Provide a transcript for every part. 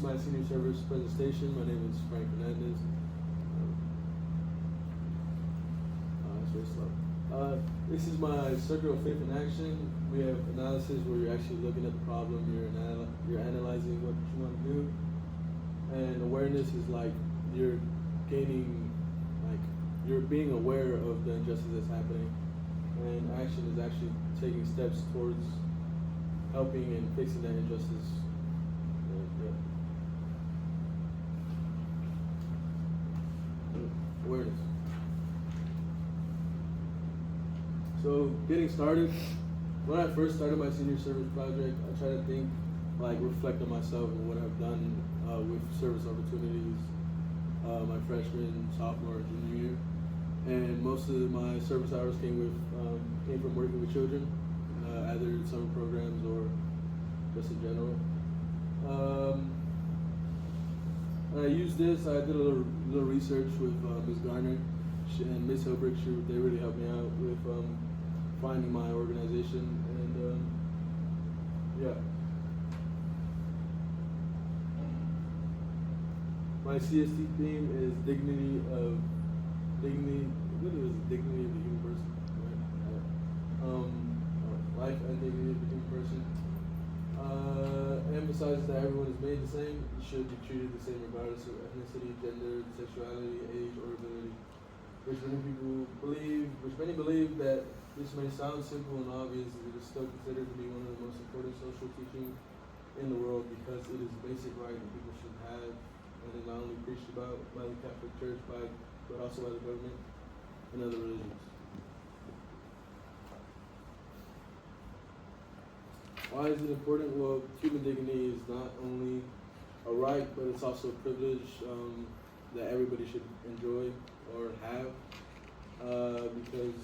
my senior service presentation. My name is Frank Hernandez. It's very slow. This is my circle of faith in action. We have analysis where you're actually looking at the problem, you're analyzing what you want to do, and awareness is like you're gaining, like you're being aware of the injustice that's happening, and action is actually taking steps towards helping and fixing that injustice. Awareness. So getting started, when I first started my senior service project, I try to think, like reflect on myself and what I've done with service opportunities my freshman, sophomore, and junior year. And most of my service hours came from working with children, either in summer programs or just in general. I used this. I did a little research with Ms. Garner and Ms. Hilbrick. They really helped me out with finding my organization, and yeah. My CST theme is dignity of the human person, right? Life and dignity of the human person. Emphasizes that everyone is made the same. You should be treated the same regardless of ethnicity, gender, sexuality, age, or ability. Which many believe that this may sound simple and obvious, it is still considered to be one of the most important social teachings in the world because it is a basic right that people should have, and is not only preached about by the Catholic Church, but also by the government and other religions. Why is it important? Well, human dignity is not only a right, but it's also a privilege that everybody should enjoy or have, because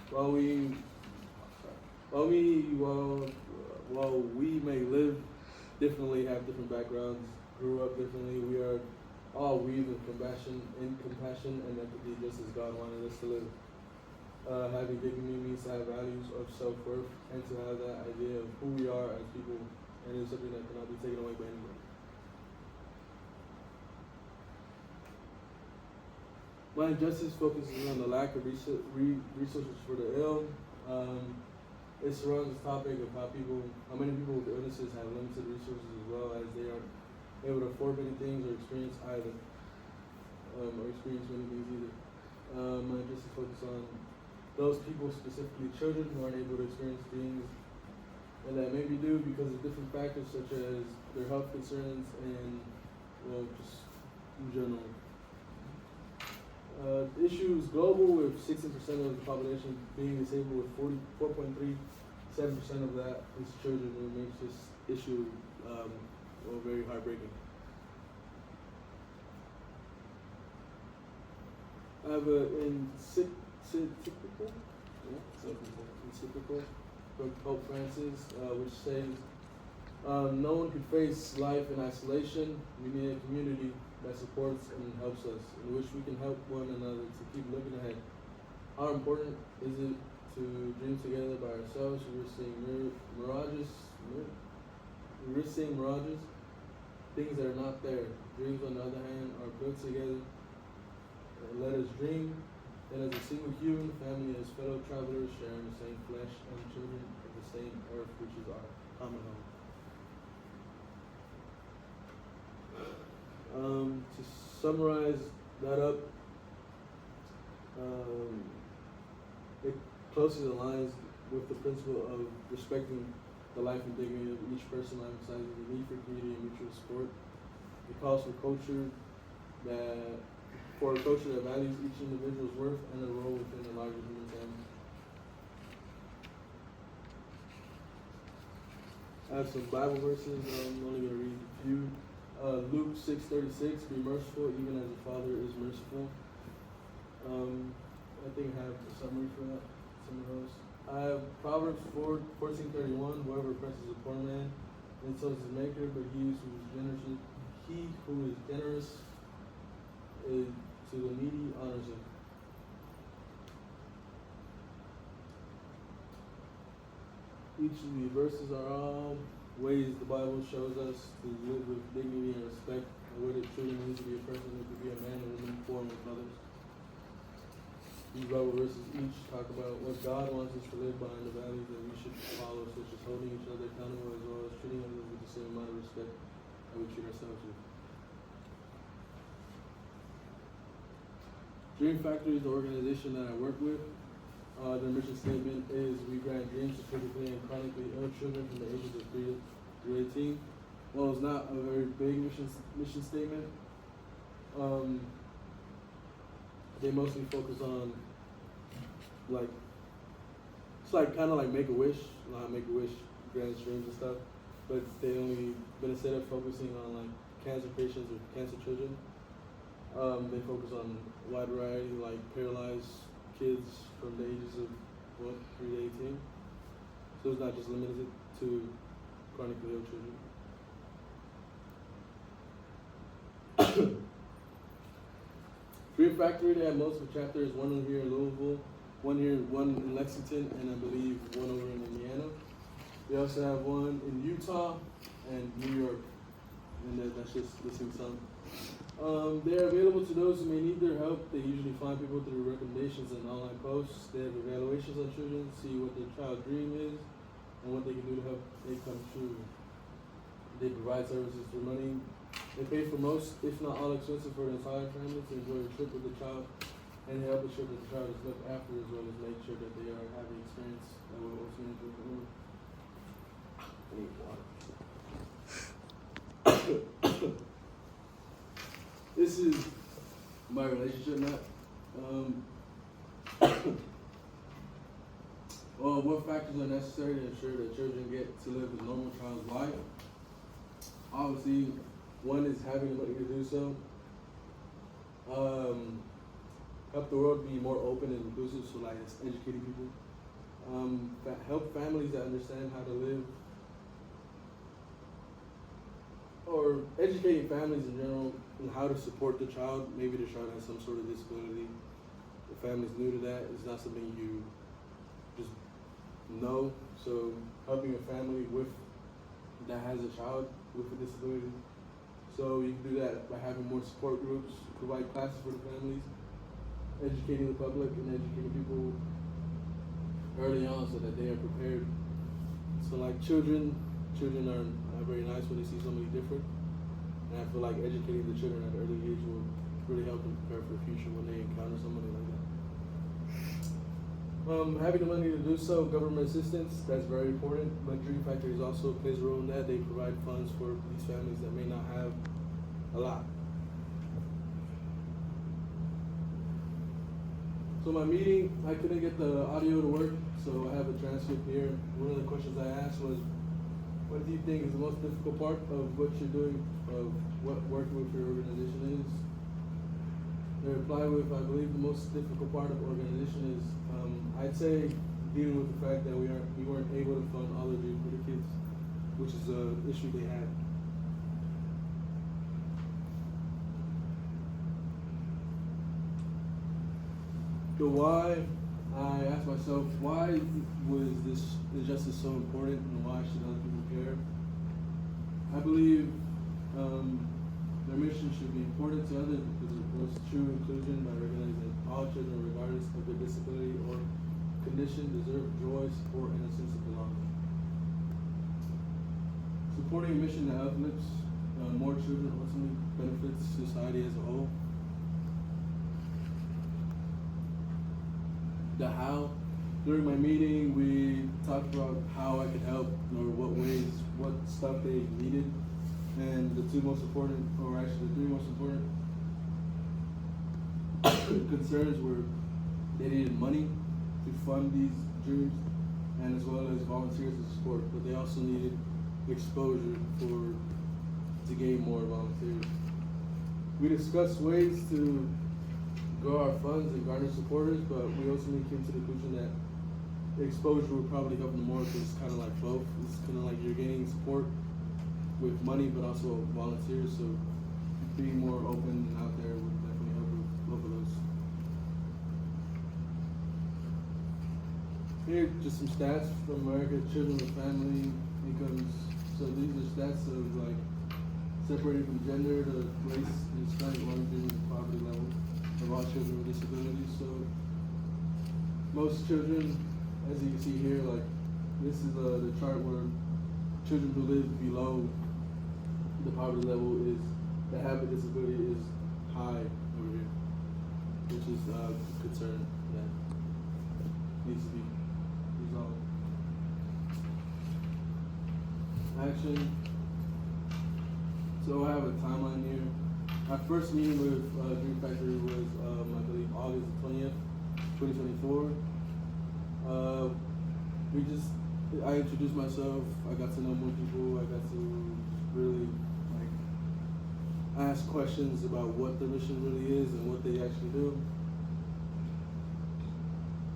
while we may live differently, have different backgrounds, grew up differently, we are all weaved in compassion and empathy, just as God wanted us to live. Having dignity means to have values of self-worth and to have that idea of who we are as people, and it's something that cannot be taken away by anyone. My injustice focuses on the lack of resources for the ill. It surrounds this topic of how many people with illnesses have limited resources as well, as they aren't able to afford many things or experience many things either. My injustice focuses on those people, specifically children, who aren't able to experience things and that maybe do because of different factors such as their health concerns and, well, just in general. The issue is global, with 60% of the population being disabled, with 4.37% of that is children, and makes this issue very heartbreaking. I have an encyclical from Pope Francis, which says, no one can face life in isolation. We need a community that supports and helps us, in which we can help one another to keep looking ahead. How important is it to dream together by ourselves? We're seeing mirages, things that are not there. Dreams, on the other hand, are built together. Let us dream, and as a single human family, as fellow travelers, sharing the same flesh and children of the same earth, which is our common home. To summarize that up, it closely aligns with the principle of respecting the life and dignity of each person, emphasizing the need for community and mutual support. It calls for a culture that values each individual's worth and their role within the larger human family. I have some Bible verses. I'm only going to read a few. Luke 6:36, be merciful even as the Father is merciful. I think I have a summary for that, some of those. I have Proverbs 14:31, whoever oppresses a poor man insults his maker, but he who is generous to the needy honors him. Each of the verses are all ways the Bible shows us to live with dignity and respect, and what it truly means to be a person who could be a man and woman formed with others. These Bible verses each talk about what God wants us to live by and the values that we should follow, such as holding each other accountable as well as treating others with the same amount of respect that we treat ourselves with. Dream Factory is the organization that I work with. Their mission statement is we grant dreams to physically and chronically ill children from the ages of 3 to 18. Well, it's not a very big mission statement. They mostly focus on it's like kind of like Make-A-Wish, Make-A-Wish grants dreams and stuff, but they only, but instead of focusing on like cancer patients or cancer children, they focus on a wide variety, like paralyzed kids from the ages of 3 to 18. So it's not just limited to chronically ill children. Dream Factory, they have multiple chapters, one here in Louisville, one in Lexington, and I believe one over in Indiana. They also have one in Utah and New York, and that's just listing some. They're available to those who may need their help. They usually find people through recommendations and online posts. They have evaluations on children, see what their child's dream is, and what they can do to help it come true. They provide services for money. They pay for most, if not all, expenses for the entire family to enjoy a trip with the child, and they help ensure that the child is looked after as well as make sure that they are having experience that will ultimately improve the room. I need water. This is my relationship map. Well, what factors are necessary to ensure that children get to live a normal child's life? Obviously, one is having the money to do so. Help the world be more open and inclusive, so like it's educating people. Help families that understand how to live, or educating families in general on how to support the child. Maybe the child has some sort of disability. The family's new to that. It's not something you just know. So helping a family that has a child with a disability. So you can do that by having more support groups, provide classes for the families, educating the public and educating people early on so that they are prepared. So like children are very nice when they see somebody different. And I feel like educating the children at an early age will really help them prepare for the future when they encounter somebody like that. Having the money to do so, government assistance, that's very important. But Dream Factory also plays a role in that. They provide funds for these families that may not have a lot. So my meeting, I couldn't get the audio to work, so I have a transcript here. One of the questions I asked was, what do you think is the most difficult part of what you're doing, of what working with your organization is? They reply with, I believe the most difficult part of the organization is, I'd say dealing with the fact that we weren't able to fund all the Dream for the Kids, which is an issue they had. So why, I asked myself, why was this injustice so important and why should other people care? I believe their mission should be important to others because it promotes true inclusion by recognizing that all children, regardless of their disability or condition, deserve joy, support, and a sense of belonging. Supporting a mission that uplifts more children ultimately benefits society as a whole. The how. During my meeting, we talked about how I could help, or what ways, what stuff they needed. And the three most important concerns were they needed money to fund these dreams, and as well as volunteers to support. But they also needed exposure to gain more volunteers. We discussed ways to grow our funds and garner supporters, but we ultimately came to the conclusion that exposure would probably help them more because it's kind of like both. It's kind of like you're gaining support with money, but also volunteers. So being more open and out there would definitely help with both of those. Here, just some stats from America: children with family incomes. So stats of like separating from gender to race and Hispanic origin and poverty level of all children with disabilities. So most children, as you can see here, like this is the chart where children who live below the poverty level is that have a disability is high over here, which is a concern that needs to be resolved. Action. So I have a timeline here. My first meeting with Dream Factory was, I believe, August 20th, 2024. I introduced myself. I got to know more people. I got to really ask questions about what the mission really is and what they actually do.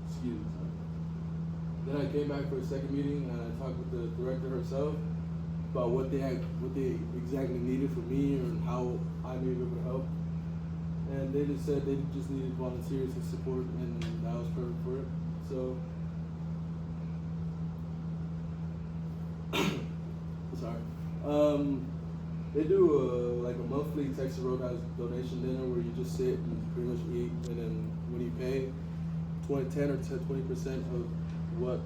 Excuse me. Then I came back for a second meeting and I talked with the director herself about what they exactly needed from me and how I may be able to help. And they just said they just needed volunteers to support, and I was perfect for it. So, sorry. They do like a monthly Texas Roadhouse donation dinner where you just sit and pretty much eat, and then when you pay, 10 or 20% of what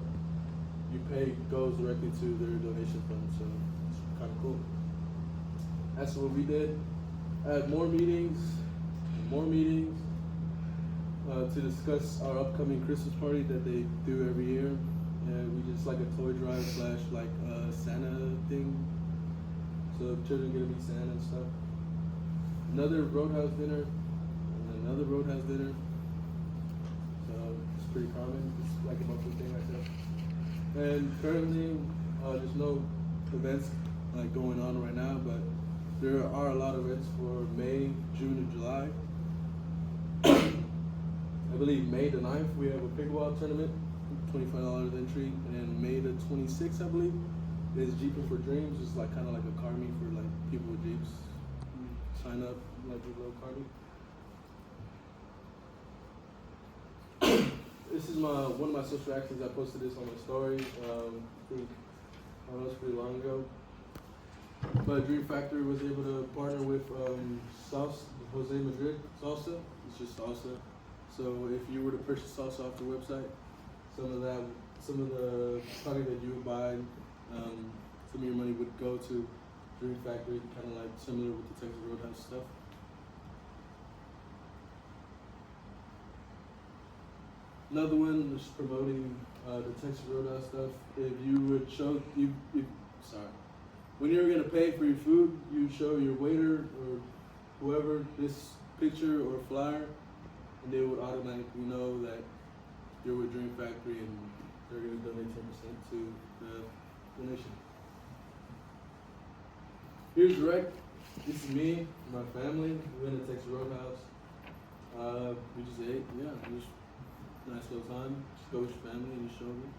you pay goes directly to their donation fund. So it's kind of cool. That's what we did. I had more meetings to discuss our upcoming Christmas party that they do every year. And we just like a toy drive / like a Santa thing. So children get to meet Santa and stuff. Another Roadhouse dinner, and another Roadhouse dinner. So it's pretty common. It's like a monthly thing like that. And currently, there's no events like going on right now, but there are a lot of events for May, June, and July. I believe May the 9th we have a pickleball tournament, $25 entry, and May the 26th, I believe, is Jeeping for Dreams. It's like kind of like a car meet for like people with Jeeps. Sign up like a little car meet. This is one of my social actions. I posted this on my story. I think it was pretty long ago. But Dream Factory was able to partner with Jose Madrid Salsa. It's just salsa. So if you were to purchase salsa off the website, some of the product that you would buy, some of your money would go to Dream Factory, kind of like similar with the Texas Roadhouse stuff. Another one is promoting the Texas Roadhouse stuff. If you would when you're gonna pay for your food, you show your waiter or whoever this picture or flyer, and they would automatically know that you're with Dream Factory and they're gonna donate 10% to the donation. Here's Rec. This is me, my family. We went to Texas Roadhouse. We just ate. Yeah, it was a nice little time. Just go with your family and just show them.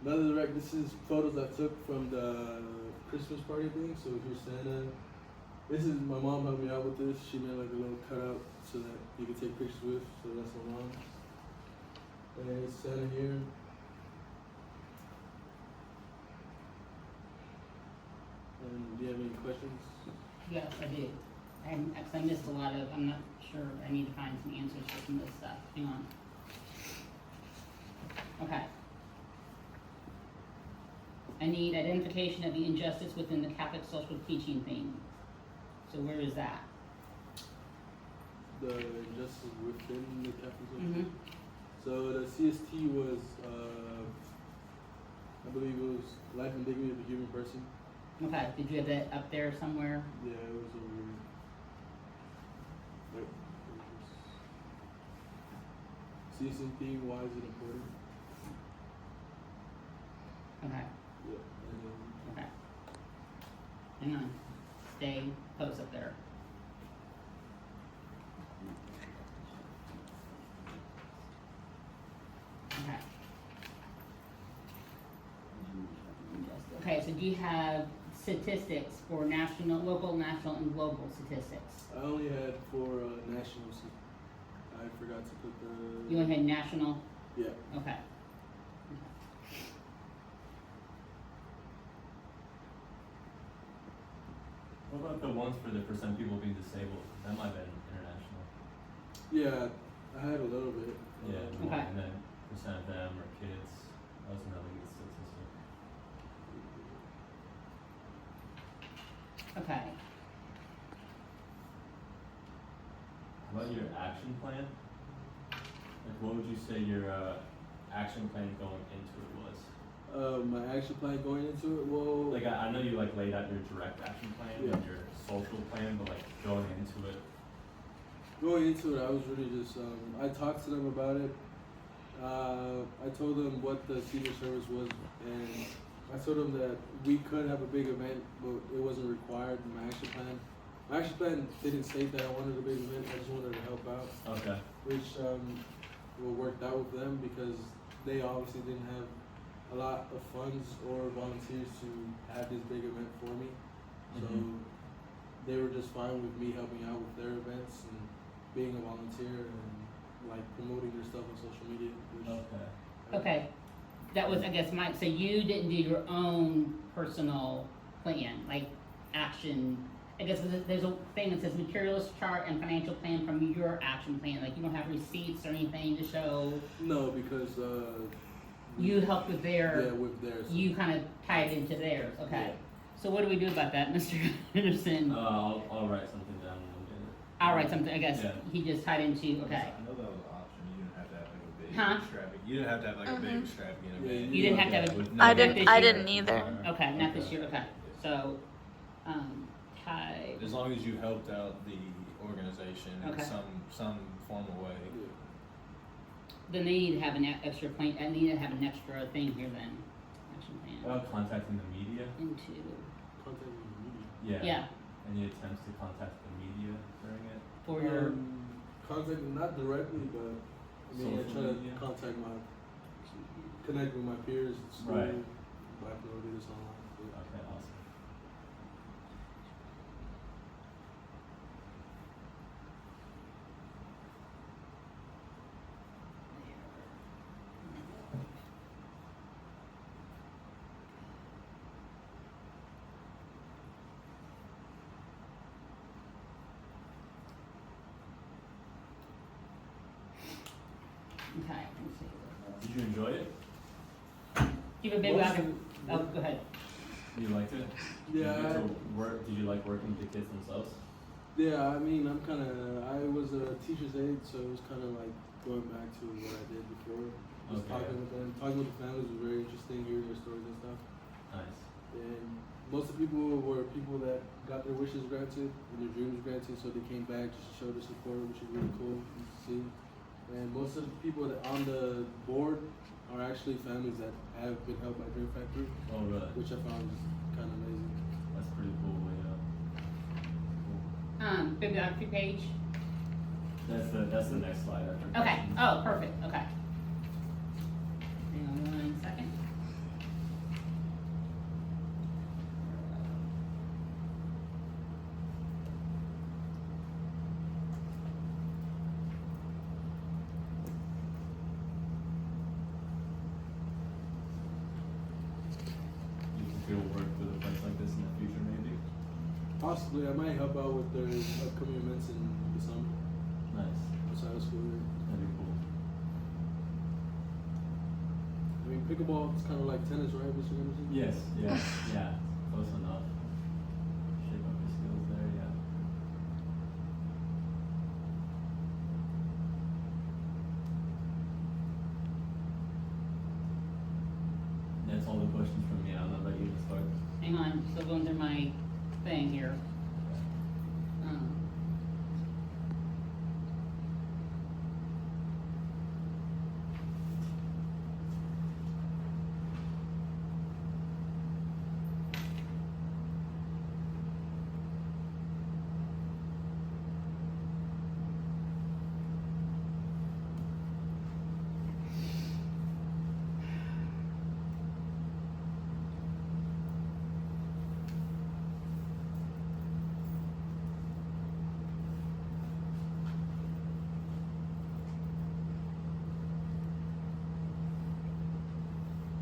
Another Rec. This is photos I took from the Christmas party thing. So here's Santa. This is my mom helped me out with this. She made like a little cutout so that you can take pictures with. So that's my mom. And it's Santa here. And do you have any questions? Yes, I do. I missed a lot of, I'm not sure, I need to find some answers for some of this stuff. Hang on. Okay. I need identification of the injustice within the Catholic social teaching theme. So where is that? The injustice within the Catholic social teaching? So the CST was, I believe it was life and dignity of the human person. Okay, did you have that up there somewhere? Yeah, it was over here. Wait, CST, why is it important? Okay. Yeah. Okay. Hang on. Stay close up there. Okay. Okay, so do you have statistics for national, local, national, and global statistics? I only had for national. I forgot to put the. You only had national? Yeah. Okay. What about the ones for some people being disabled? That might have been international. Yeah, I had a little bit. Yeah, Okay. and then percent of them are kids. That was another good statistic. Okay. How about your action plan? Like, what would you say your action plan going into it was? My action plan going into it, well, Like, I know you like laid out your direct action plan Yeah. and your social plan, but like going into it. going into it, I was really just, I talked to them about it. I told them what the senior service was, and I told them that we could have a big event, but it wasn't required in my action plan. My action plan didn't state that I wanted a big event, I just wanted to help out, Okay. which worked out with them because they obviously didn't have a lot of funds or volunteers to have this big event for me. So Mhm. they were just fine with me helping out with their events and being a volunteer and like promoting their stuff on social media. Which Okay. Okay. That was, I guess, Mike, so you didn't do your own personal plan, like action. I guess there's a thing that says materials chart and financial plan from your action plan, like you don't have receipts or anything to show. No, because You helped with their, yeah, with theirs. you kind of tied into theirs, okay. Yeah. So what do we do about that, Mr. Anderson? I'll write something down and we'll get it. I'll write something, I guess, Yeah. he just tied into, okay. I know that was an option. You didn't have to have like a big Huh? extravagant. You didn't have to have like a big extravagant Yeah, event. You didn't have to have a- With I no- didn't- I didn't either. Okay, not this year, okay. So, tied, As long as you helped out the organization Okay. in some formal way. Yeah. then they need to have an extra plan, I need to have an extra thing here then, action plan, About contacting the media. into, Contact with the media. Yeah. yeah, Any attempts to contact the media during it? for your, Contact them, not directly, but I mean, I Social try to media? contact connect with my peers at school. Right. But I can only do this online. Yeah. Okay, awesome. okay, let me see. Did you enjoy it? Give a big Most round of- of, oh, go ahead. You liked it? Yeah, Did you, get I- to work, did you like working with the kids themselves? Yeah, I mean, I was a teacher's aide, so it was kind of like going back to what I did before. Just Okay. talking with them, talking with the families was very interesting, hearing their stories and stuff. Nice. And most of the people were people that got their wishes granted and their dreams granted, so they came back just to show their support, which is really cool to see. And most of the people that on the board are actually families that have been helped by Dream Factory, Oh, really? which I found was kind of amazing. That's pretty cool. Yeah. Cool. Bibliography page, That's the next slide after. okay, questions. oh, perfect, okay. Hang on 1 second. You think you'll work with a place like this in the future, maybe? Possibly, I might help out with their upcoming events in the summer Nice. outside of school year. That'd be cool. I mean, pickleball is kind of like tennis, right, Mr. Anderson? Yes. Yeah. Yeah. Close enough. Shape up your skills there. Yeah. That's all the questions from me. I don't know about you, Ms. Clark. Hang on, still going through my thing here. Um,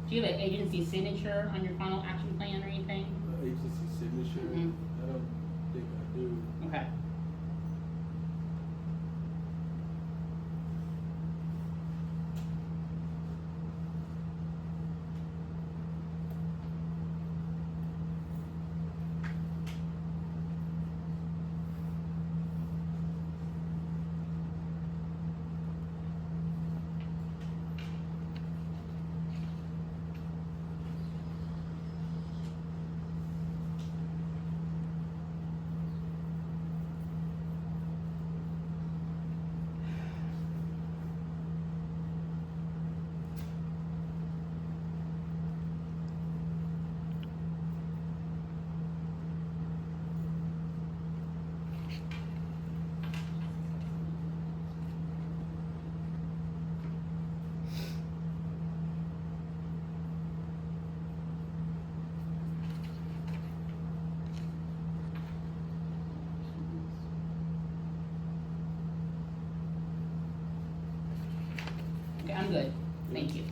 Do you have an agency signature on your final action plan or anything? Agency signature. Mhm. I don't Okay. Okay, I'm good. Thank you.